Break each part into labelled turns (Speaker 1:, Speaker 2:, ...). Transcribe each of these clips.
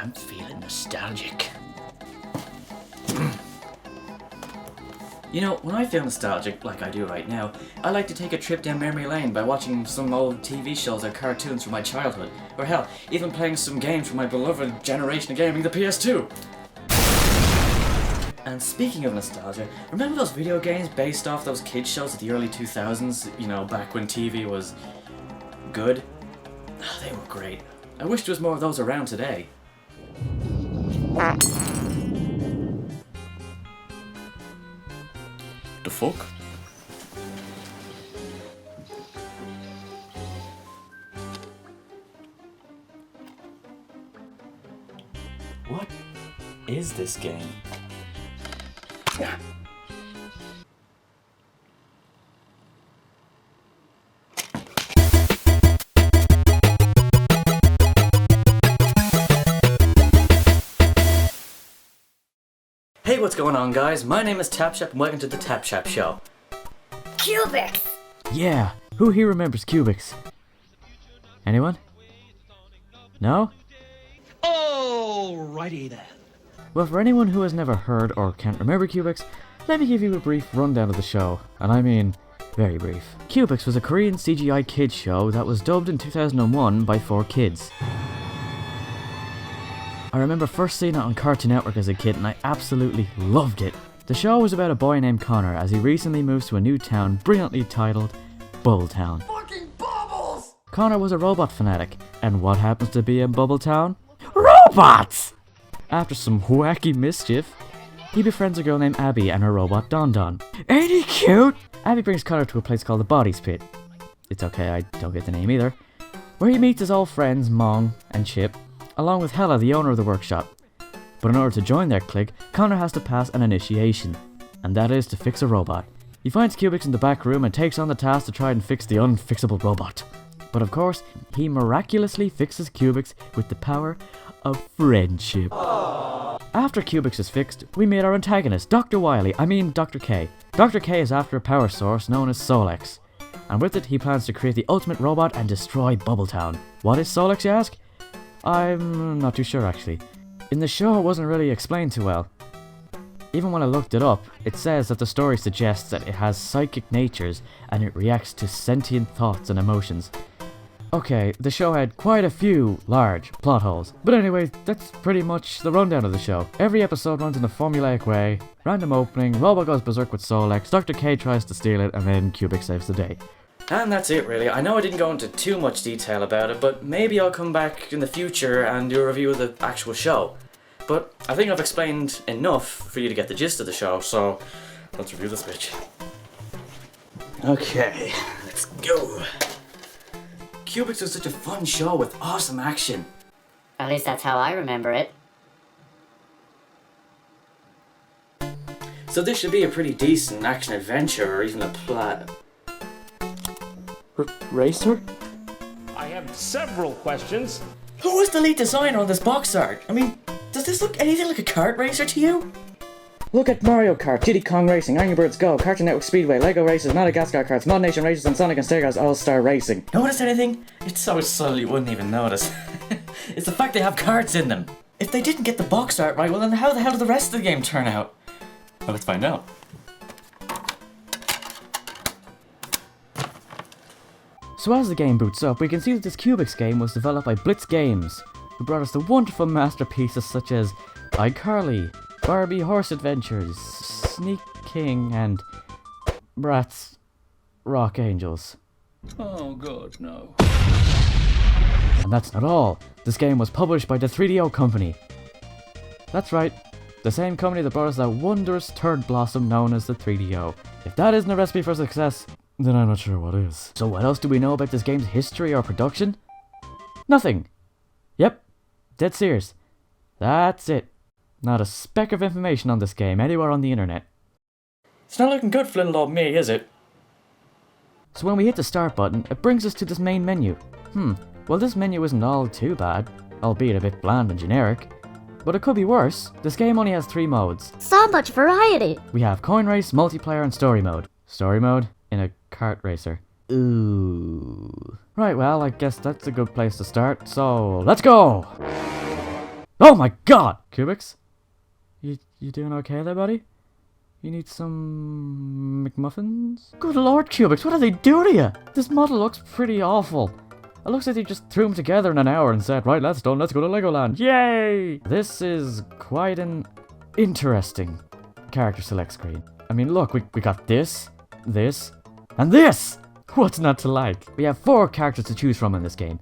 Speaker 1: I'm feeling nostalgic. You know, when I feel nostalgic, like I do right now, I like to take a trip down memory lane by watching some old TV shows or cartoons from my childhood. Or hell, even playing some games from my beloved generation of gaming, the PS2. And speaking of nostalgia, remember those video games based off those kids shows of the early 2000s? You know, back when TV was good? Oh, they were great. I wish there was more of those around today. The fuck? What is this game? Hey, what's going on, guys? My name is TapChap and welcome to the TapChap show.
Speaker 2: Cubix!
Speaker 3: Yeah, who here remembers Cubix? Anyone? No?
Speaker 4: Alrighty then.
Speaker 3: Well, for anyone who has never heard or can't remember Cubix, let me give you a brief rundown of the show, and I mean very brief. Cubix was a Korean CGI kids show that was dubbed in 2001 by 4Kids. I remember first seeing it on Cartoon Network as a kid and I absolutely loved it. The show was about a boy named Connor as he recently moves to a new town brilliantly titled Bubbletown.
Speaker 2: Fucking bubbles!
Speaker 3: Connor was a robot fanatic, and what happens to be in Bubbletown? Robots! After some wacky mischief, he befriends a girl named Abby and her robot Don Don. Ain't he cute? Abby brings Connor to a place called the Bodies Pit. It's okay, I don't get the name either. Where he meets his old friends Mong and Chip, along with Hella, the owner of the workshop. But in order to join their clique, Connor has to pass an initiation, and that is to fix a robot. He finds Cubix in the back room and takes on the task to try and fix the unfixable robot. But of course, he miraculously fixes Cubix with the power of friendship. Aww. After Cubix is fixed, we meet our antagonist, Dr. Dr. K. Dr. K is after a power source known as Solex, and with it he plans to create the ultimate robot and destroy Bubbletown. What is Solex, you ask? I'm not too sure actually. In the show it wasn't really explained too well. Even when I looked it up, it says that the story suggests that it has psychic natures and it reacts to sentient thoughts and emotions. Okay, the show had quite a few large plot holes. But anyway, that's pretty much the rundown of the show. Every episode runs in a formulaic way. Random opening, robot goes berserk with Solex, Dr. K tries to steal it, and then Cubix saves the day.
Speaker 1: And that's it really. I know I didn't go into too much detail about it, but maybe I'll come back in the future and do a review of the actual show. But I think I've explained enough for you to get the gist of the show, so let's review this bitch. Okay, let's go. Cubix was such a fun show with awesome action.
Speaker 2: At least that's how I remember it.
Speaker 1: So this should be a pretty decent action adventure or even a plot. Racer?
Speaker 4: I have several questions.
Speaker 1: Who was the lead designer on this box art? I mean, does this look anything like a kart racer to you? Look at Mario Kart, Diddy Kong Racing, Angry Birds Go, Cartoon Network Speedway, Lego Racers, Madagascar Karts, Mod Nation Races, and Sonic and Stego's All-Star Racing. Notice anything? It's so subtle you wouldn't even notice. It's the fact they have carts in them. If they didn't get the box art right, well then how the hell did the rest of the game turn out? Well, let's find out.
Speaker 3: So as the game boots up, we can see that this Cubix game was developed by Blitz Games, who brought us the wonderful masterpieces such as iCarly, Barbie Horse Adventures, Sneak King, and Bratz Rock Angels.
Speaker 1: Oh god, no.
Speaker 3: And that's not all. This game was published by the 3DO company. That's right, the same company that brought us that wondrous third blossom known as the 3DO. If that isn't a recipe for success, then I'm not sure what is. So what else do we know about this game's history or production? Nothing. Yep, dead serious. That's it. Not a speck of information on this game anywhere on the internet.
Speaker 1: It's not looking good for little old me, is it?
Speaker 3: So when we hit the start button, it brings us to this main menu. Well this menu isn't all too bad, albeit a bit bland and generic. But it could be worse. This game only has 3 modes.
Speaker 2: So much variety!
Speaker 3: We have Coin Race, Multiplayer, and Story Mode. Story Mode in a kart racer. Ooh. Right, well, I guess that's a good place to start, so let's go! Oh my god! Cubix? You doing okay there, buddy? You need some McMuffins? Good lord, Cubix, what did they do to you? This model looks pretty awful. It looks like they just threw them together in an hour and said, right, that's done, let's go to Legoland. Yay! This is quite an interesting character select screen. I mean, look, we got this, and this! What's not to like? We have 4 characters to choose from in this game.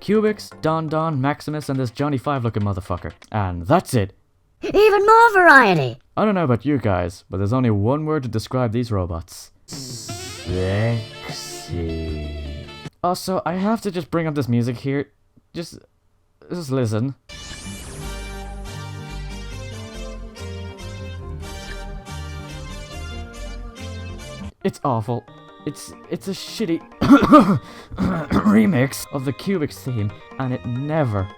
Speaker 3: Cubix, Don, Maximus, and this Johnny 5 looking motherfucker. And that's it.
Speaker 2: Even more variety!
Speaker 3: I don't know about you guys, but there's only one word to describe these robots. Sexy. Also, I have to just bring up this music here. Just listen. It's awful. It's a shitty remix of the Cubix theme, and it never,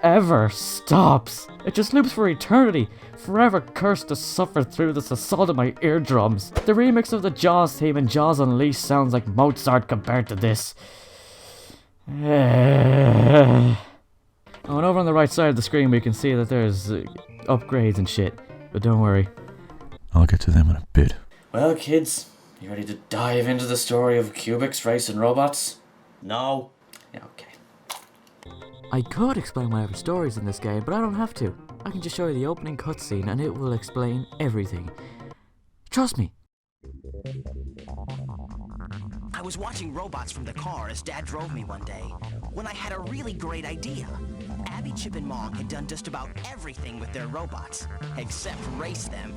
Speaker 3: ever stops. It just loops for eternity, forever cursed to suffer through this assault of my eardrums. The remix of the Jaws theme in Jaws Unleashed sounds like Mozart compared to this. Oh, and over on the right side of the screen we can see that there's upgrades and shit, but don't worry.
Speaker 5: I'll get to them in a bit.
Speaker 1: Well, kids, you ready to dive into the story of Cubix racing robots? No? Yeah, okay.
Speaker 3: I could explain whatever stories in this game, but I don't have to. I can just show you the opening cutscene and it will explain everything. Trust me.
Speaker 6: I was watching robots from the car as Dad drove me one day, when I had a really great idea. Abby, Chip, and Mom had done just about everything with their robots, except race them.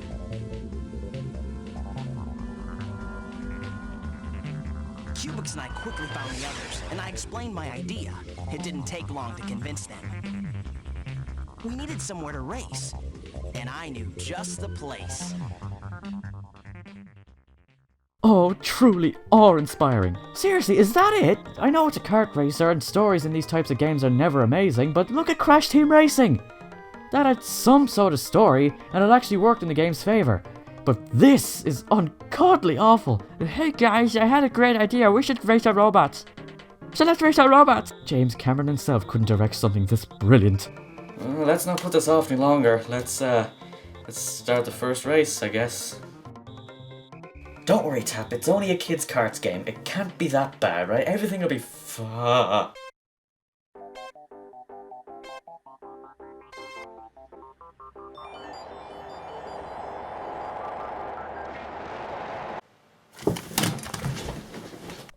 Speaker 6: Cubix and I quickly found the others, and I explained my idea. It didn't take long to convince them. We needed somewhere to race, and I knew just the place.
Speaker 3: Oh, truly awe-inspiring. Seriously, is that it? I know it's a kart racer and stories in these types of games are never amazing, but look at Crash Team Racing! That had some sort of story, and it actually worked in the game's favour. But this is ungodly awful. Hey guys, I had a great idea. We should race our robots. So let's race our robots. James Cameron himself couldn't direct something this brilliant.
Speaker 1: Let's not put this off any longer. Let's start the first race, I guess. Don't worry, Tap. It's only a kids' karts game. It can't be that bad, right? Everything will be fine.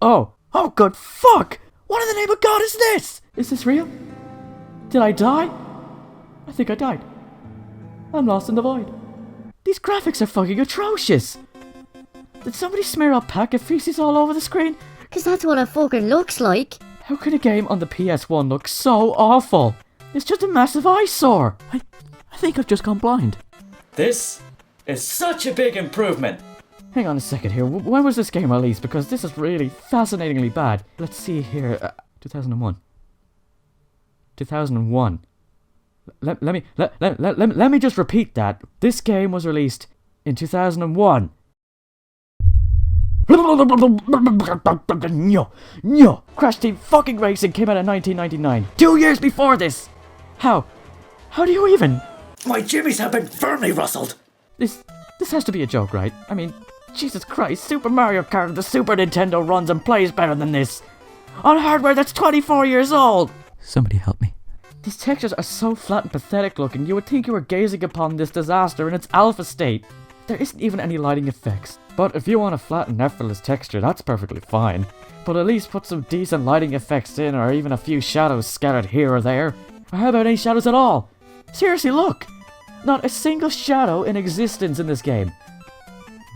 Speaker 1: Oh good fuck! What in the name of God is this? Is this real? Did I die? I think I died. I'm lost in the void. These graphics are fucking atrocious! Did somebody smear up packet feces all over the screen?
Speaker 2: 'Cause that's what it fucking looks like.
Speaker 3: How can a game on the PS1 look so awful? It's just a massive eyesore! I think I've just gone blind. This is such a big improvement! Hang on a second here, when was this game released? Because this is really fascinatingly bad. Let's see here, 2001. 2001. Let me just repeat that. This game was released in 2001. No. Crash Team fucking Racing came out in 1999. 2 years before this! How do you even? My jimmies have been firmly rustled! This has to be a joke, right? I mean, Jesus Christ, Super Mario Kart on the Super Nintendo runs and plays better than this! On hardware that's 24 years old!
Speaker 5: Somebody help me.
Speaker 3: These textures are so flat and pathetic looking, you would think you were gazing upon this disaster in its alpha state. There isn't even any lighting effects. But if you want a flat and effortless texture, that's perfectly fine. But at least put some decent lighting effects in, or even a few shadows scattered here or there. Or how about any shadows at all? Seriously, look! Not a single shadow in existence in this game.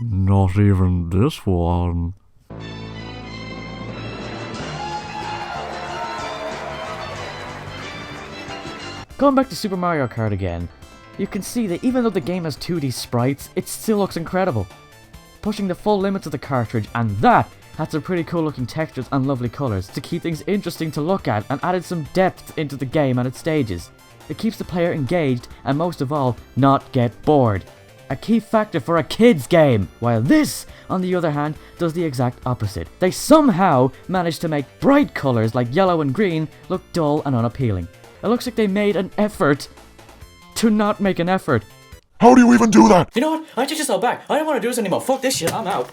Speaker 5: Not even this one.
Speaker 3: Going back to Super Mario Kart again, you can see that even though the game has 2D sprites, it still looks incredible. Pushing the full limits of the cartridge, and that had some pretty cool looking textures and lovely colours to keep things interesting to look at and added some depth into the game and its stages. It keeps the player engaged and most of all, not get bored. A key factor for a kids game, while this, on the other hand, does the exact opposite. They somehow managed to make bright colours like yellow and green look dull and unappealing. It looks like they made an effort to not make an effort.
Speaker 5: How do you even do that?
Speaker 1: You know what? I take this all back. I don't want to do this anymore. Fuck this shit. I'm out.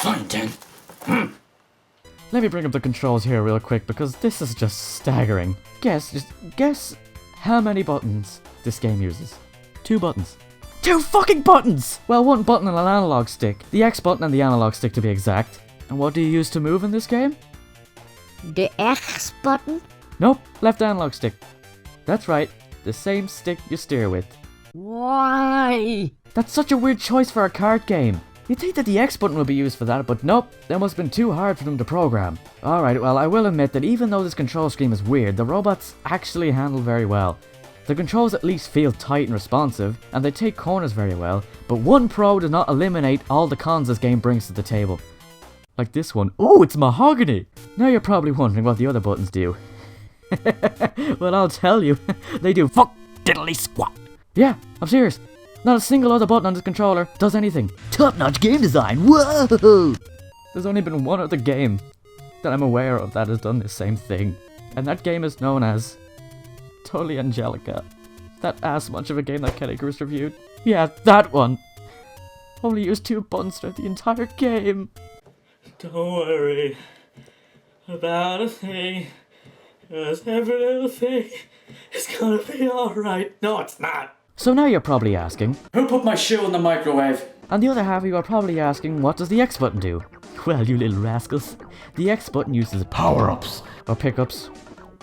Speaker 1: Fine, then.
Speaker 3: Let me bring up the controls here real quick because this is just staggering. Guess how many buttons this game uses. 2 buttons. 2 fucking buttons! Well, 1 button and an analog stick. The X button and the analog stick to be exact. And what do you use to move in this game?
Speaker 2: The X button?
Speaker 3: Nope, left analog stick. That's right, the same stick you steer with.
Speaker 2: Why?
Speaker 3: That's such a weird choice for a kart game. You'd think that the X button would be used for that, but nope, that must have been too hard for them to program. Alright, well, I will admit that even though this control scheme is weird, the robots actually handle very well. The controls at least feel tight and responsive, and they take corners very well, but one pro does not eliminate all the cons this game brings to the table. Like this one. Oh, it's mahogany! Now you're probably wondering what the other buttons do. Well, I'll tell you. They do fuck diddly squat. Yeah, I'm serious. Not a single other button on this controller does anything. Top-notch game design, whoa! There's only been one other game that I'm aware of that has done the same thing. And that game is known as Totally Angelica. That ass much of a game that Kenny Goose reviewed. Yeah, that one. Only used 2 buttons throughout the entire game.
Speaker 1: Don't worry about a thing, 'cause every little thing is gonna be alright. No, it's not.
Speaker 3: So now you're probably asking,
Speaker 1: Who put my shoe in the microwave?
Speaker 3: and the other half of you are probably asking, what does the X button do? Well, you little rascals, the X button uses power-ups, or pickups,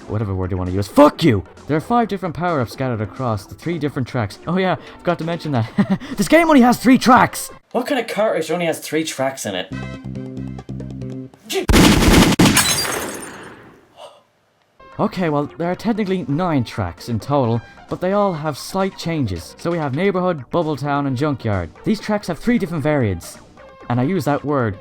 Speaker 3: whatever word you want to use. Fuck you! There are 5 different power-ups scattered across the 3 different tracks. Oh yeah, forgot to mention that. This game only has 3 tracks!
Speaker 1: What kind of kart racer only has 3 tracks in it?
Speaker 3: Okay, well, there are technically 9 tracks in total, but they all have slight changes. So we have Neighborhood, Bubble Town, and Junkyard. These tracks have 3 different variants, and I use that word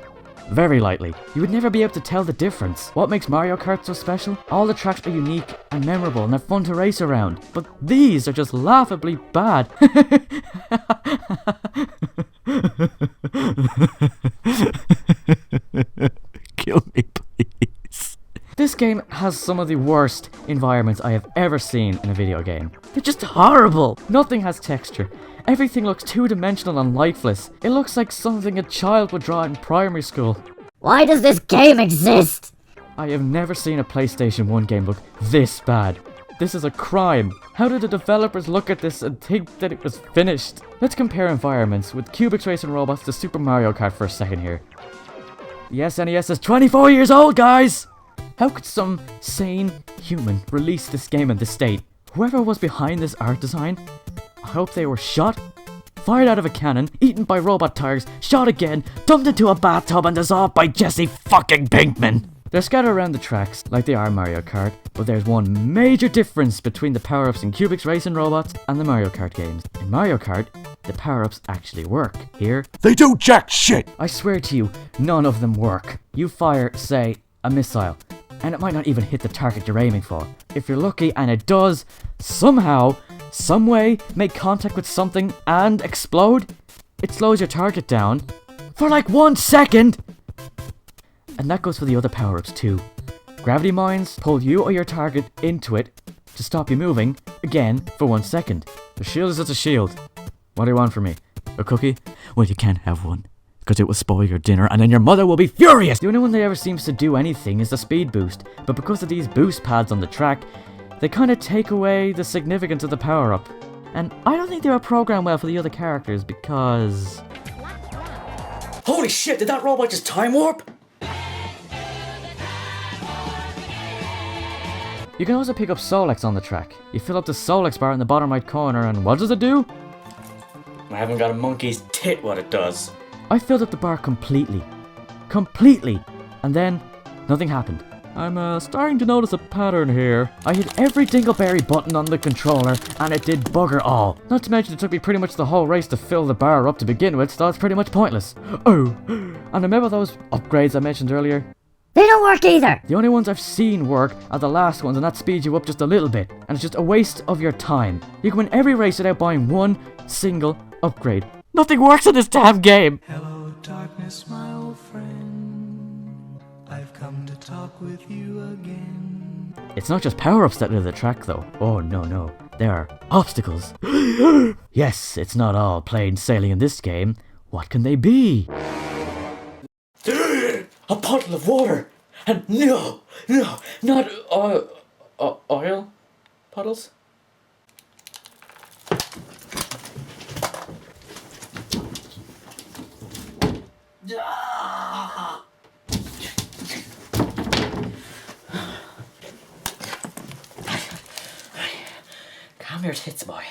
Speaker 3: very lightly. You would never be able to tell the difference. What makes Mario Kart so special? All the tracks are unique and memorable, and they're fun to race around. But these are just laughably bad.
Speaker 5: Kill me, please.
Speaker 3: This game has some of the worst environments I have ever seen in a video game. They're just horrible! Nothing has texture. Everything looks two-dimensional and lifeless. It looks like something a child would draw in primary school.
Speaker 2: Why does this game exist?
Speaker 3: I have never seen a PlayStation 1 game look this bad. This is a crime. How did the developers look at this and think that it was finished? Let's compare environments with Cubix racing robots to Super Mario Kart for a second here. The SNES is 24 years old, guys! How could some sane human release this game in this state? Whoever was behind this art design, I hope they were shot, fired out of a cannon, eaten by robot tigers, shot again, dumped into a bathtub and dissolved by Jesse fucking Pinkman. They're scattered around the tracks like they are Mario Kart, but there's one major difference between the power-ups in Cubix racing robots and the Mario Kart games. In Mario Kart, the power-ups actually work. Here,
Speaker 5: They do jack shit!
Speaker 3: I swear to you, none of them work. You fire, say, a missile, and it might not even hit the target you're aiming for. If you're lucky and it does, somehow, some way, make contact with something and explode, it slows your target down for like 1 second! And that goes for the other power-ups too. Gravity mines pull you or your target into it to stop you moving, again, for 1 second. The shield is just a shield. What do you want from me? A cookie?
Speaker 5: Well, you can't have one, because it will spoil your dinner and then your mother will be furious!
Speaker 3: The only one that ever seems to do anything is the speed boost, but because of these boost pads on the track, they kind of take away the significance of the power-up. And I don't think they were programmed well for the other characters because...
Speaker 1: Holy shit, did that robot just time warp?
Speaker 3: You can also pick up Solex on the track. You fill up the Solex bar in the bottom right corner and what does it do?
Speaker 1: I haven't got a monkey's tit what it does.
Speaker 3: I filled up the bar completely. Completely! And then, nothing happened. I'm starting to notice a pattern here. I hit every dingleberry button on the controller and it did bugger all. Not to mention it took me pretty much the whole race to fill the bar up to begin with, so it's pretty much pointless. Oh, and remember those upgrades I mentioned earlier?
Speaker 2: They don't work either!
Speaker 3: The only ones I've seen work are the last ones and that speeds you up just a little bit. And it's just a waste of your time. You can win every race without buying one single upgrade. Nothing works in this damn game!
Speaker 7: Hello, darkness, my old friend. I've come come to talk with you again.
Speaker 5: It's not just power-ups that live the track though. Oh no. There are obstacles. Yes, it's not all plain sailing in this game. What can they be?
Speaker 1: A puddle of water! And no, not oil puddles? Calm your tits, boy.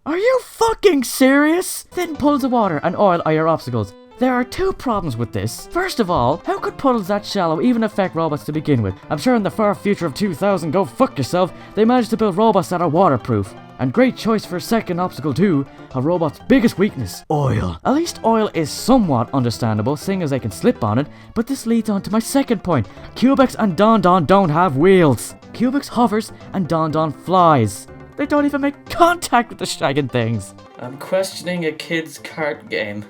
Speaker 5: Are you fucking serious? Thin puddles of water and oil are your obstacles. There are two problems with this. First of all, how could puddles that shallow even affect robots to begin with? I'm sure in the far future of 2000, go fuck yourself, they managed to build robots that are waterproof. And great choice for a second obstacle too, a robot's biggest weakness, oil. At least oil is somewhat understandable, seeing as they can slip on it, but this leads on to my second point. Cubix and Don don't have wheels. Cubix hovers and Don flies. They don't even make contact with the shagging things.
Speaker 1: I'm questioning a kid's cart game.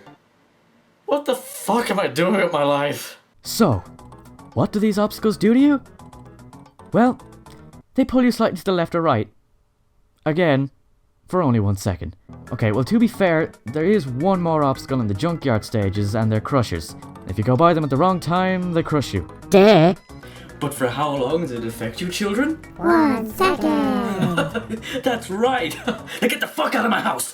Speaker 1: What the fuck am I doing with my life?
Speaker 5: So, what do these obstacles do to you? Well, they pull you slightly to the left or right. Again, for only 1 second. Okay, well to be fair, there is one more obstacle in the junkyard stages and they're crushers. If you go by them at the wrong time, they crush you.
Speaker 2: Duh.
Speaker 1: But for how long does it affect you, children?
Speaker 2: 1 second.
Speaker 1: That's right! Now get the fuck out of my house!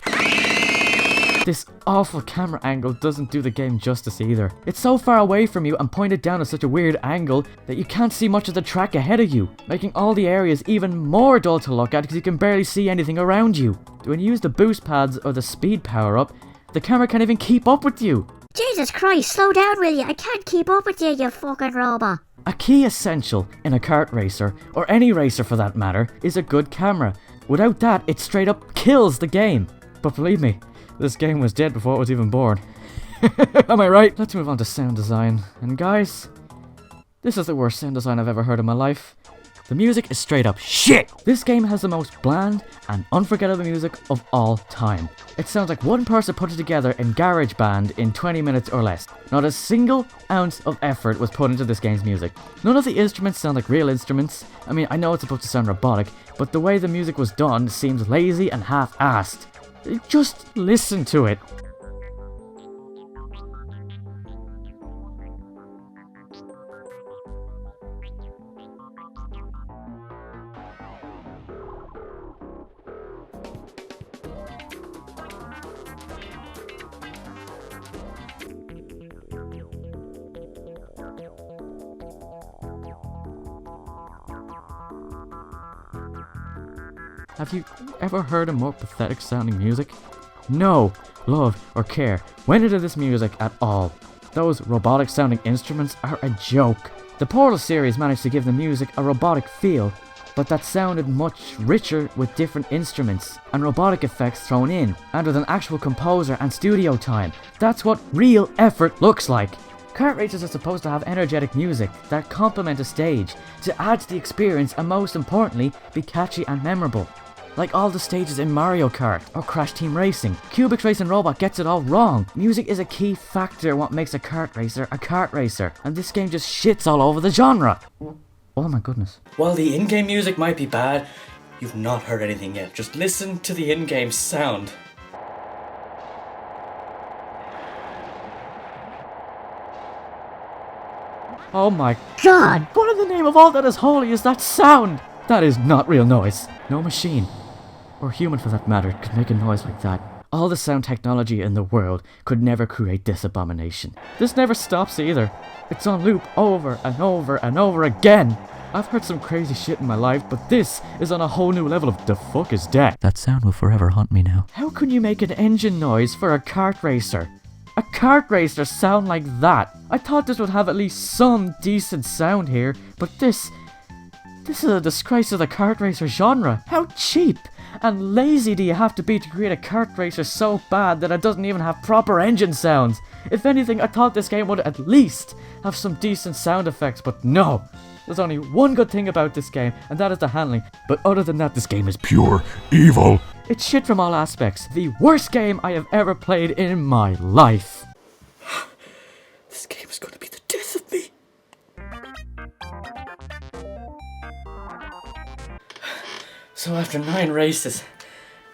Speaker 5: This awful camera angle doesn't do the game justice either. It's so far away from you and pointed down at such a weird angle that you can't see much of the track ahead of you, making all the areas even more dull to look at because you can barely see anything around you. When you use the boost pads or the speed power up, the camera can't even keep up with you.
Speaker 2: Jesus Christ, slow down, will you? I can't keep up with you, you fucking robot.
Speaker 5: A key essential in a kart racer, or any racer for that matter, is a good camera. Without that, it straight up kills the game. But believe me, this game was dead before it was even born. Am I right? Let's move on to sound design. And guys, this is the worst sound design I've ever heard in my life. The music is straight up shit! This game has the most bland and unforgettable music of all time. It sounds like one person put it together in GarageBand in 20 minutes or less. Not a single ounce of effort was put into this game's music. None of the instruments sound like real instruments. I mean, I know it's supposed to sound robotic, but the way the music was done seems lazy and half-assed. Just listen to it. Have you ever heard of more pathetic sounding music? No love or care went into this music at all. Those robotic sounding instruments are a joke. The Portal series managed to give the music a robotic feel, but that sounded much richer with different instruments and robotic effects thrown in, and with an actual composer and studio time. That's what real effort looks like. Kart races are supposed to have energetic music that complement a stage, to add to the experience and most importantly, be catchy and memorable. Like all the stages in Mario Kart or Crash Team Racing, Cubix Racing Robot gets it all wrong. Music is a key factor in what makes a kart racer, and this game just shits all over the genre. Oh my goodness.
Speaker 1: While the in-game music might be bad, you've not heard anything yet. Just listen to the in-game sound.
Speaker 5: Oh my
Speaker 2: God.
Speaker 5: what in the name of all that is holy is that sound? That is not real noise. No machine, or human for that matter, could make a noise like that. All the sound technology in the world could never create this abomination. This never stops either. It's on loop over and over and over again. I've heard some crazy shit in my life, but this is on a whole new level of the fuck is that?
Speaker 3: That sound will forever haunt me now.
Speaker 5: How can you make an engine noise for a kart racer? A kart racer sound like that? I thought this would have at least some decent sound here, but this is a disgrace to the kart racer genre. How cheap and lazy do you have to be to create a kart racer so bad that it doesn't even have proper engine sounds? If anything, I thought this game would at least have some decent sound effects, but no. There's only one good thing about this game, and that is the handling. But other than that, this game is
Speaker 8: Pure evil.
Speaker 5: It's shit from all aspects. The worst game I have ever played in my life.
Speaker 1: This game is gonna be the death of me. So after 9 races,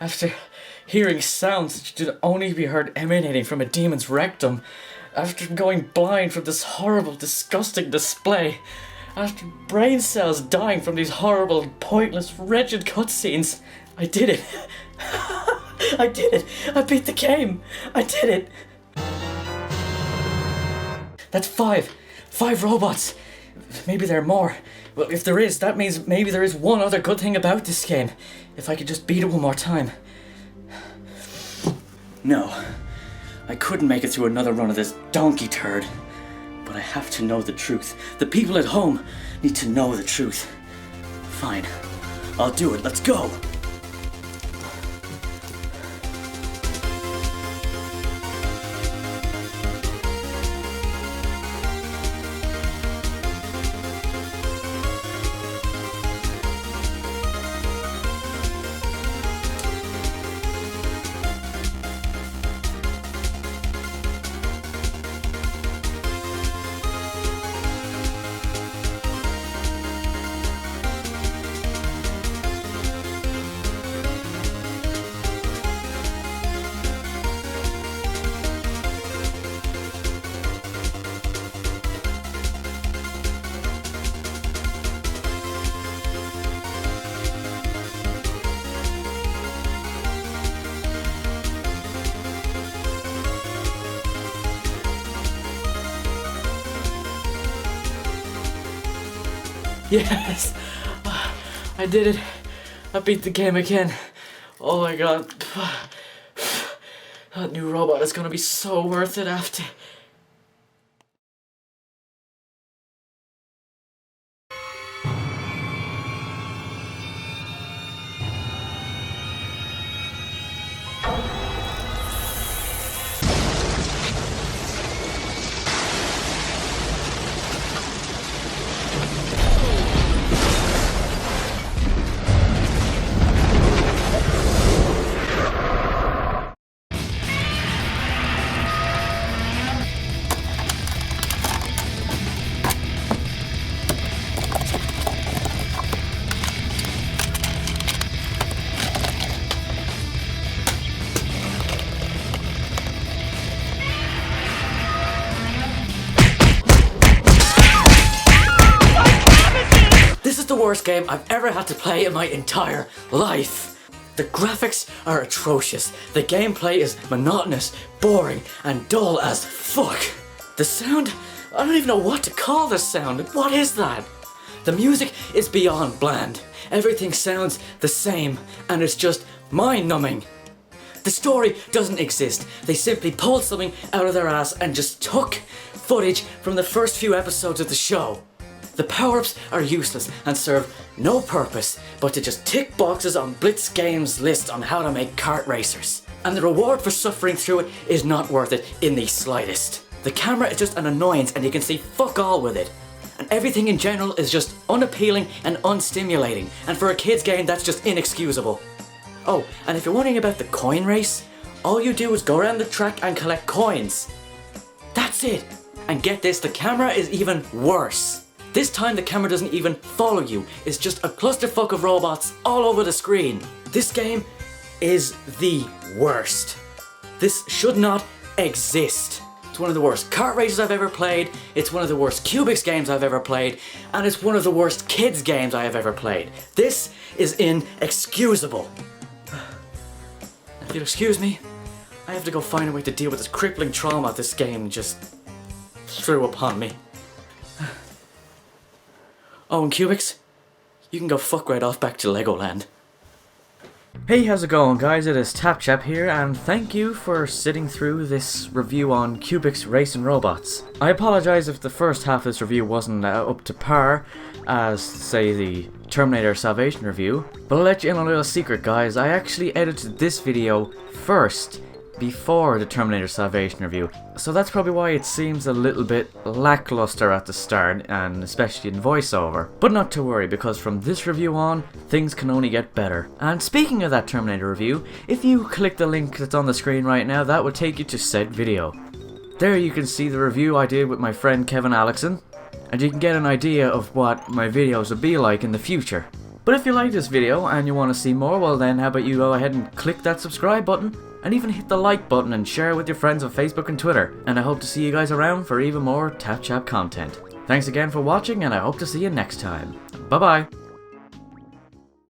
Speaker 1: after hearing sounds that should only be heard emanating from a demon's rectum, after going blind from this horrible, disgusting display, after brain cells dying from these horrible, pointless, wretched cutscenes, I did it. I did it. I beat the game. I did it. That's 5. 5 robots. Maybe there are more. Well, if there is, that means maybe there is one other good thing about this game. If I could just beat it one more time. No. I couldn't make it through another run of this donkey turd. But I have to know the truth. The people at home need to know the truth. Fine. I'll do it. Let's go! Yes! I did it. I beat the game again. Oh my god. That new robot is gonna be so worth it after. This is the worst game I've ever had to play in my entire life. The graphics are atrocious. The gameplay is monotonous, boring, and dull as fuck. The sound? I don't even know what to call the sound. What is that? The music is beyond bland. Everything sounds the same, and it's just mind-numbing. The story doesn't exist. They simply pulled something out of their ass and just took footage from the first few episodes of the show. The power-ups are useless and serve no purpose but to just tick boxes on Blitz Games' list on how to make kart racers. And the reward for suffering through it is not worth it in the slightest. The camera is just an annoyance and you can see fuck all with it. And everything in general is just unappealing and unstimulating, and for a kid's game that's just inexcusable. Oh, and if you're wondering about the coin race, all you do is go around the track and collect coins. That's it. And get this, the camera is even worse. This time the camera doesn't even follow you, it's just a clusterfuck of robots all over the screen. This game is the worst. This should not exist. It's one of the worst kart races I've ever played, it's one of the worst Cubix games I've ever played, and it's one of the worst kids games I have ever played. This is inexcusable. If you'll excuse me, I have to go find a way to deal with this crippling trauma this game just threw upon me. Oh, and Cubix, you can go fuck right off back to Legoland.
Speaker 3: Hey, how's it going, guys? It is TapChap here, and thank you for sitting through this review on Cubix Racing Robots. I apologise if the first half of this review wasn't up to par as, say, the Terminator Salvation review, but I'll let you in on a little secret, guys. I actually edited this video first, before the Terminator Salvation review, so that's probably why it seems a little bit lackluster at the start, and especially in voiceover. But not to worry, because from this review on, things can only get better. And speaking of that Terminator review, if you click the link that's on the screen right now, that will take you to said video. There you can see the review I did with my friend Kevin Alexson, and you can get an idea of what my videos will be like in the future.
Speaker 1: But if you like this video and you want to see more, well then how about you go ahead and click that subscribe button and even hit the like button and share it with your friends on Facebook and Twitter. And I hope to see you guys around for even more TapChap content. Thanks again for watching and I hope to see you next time. Bye bye.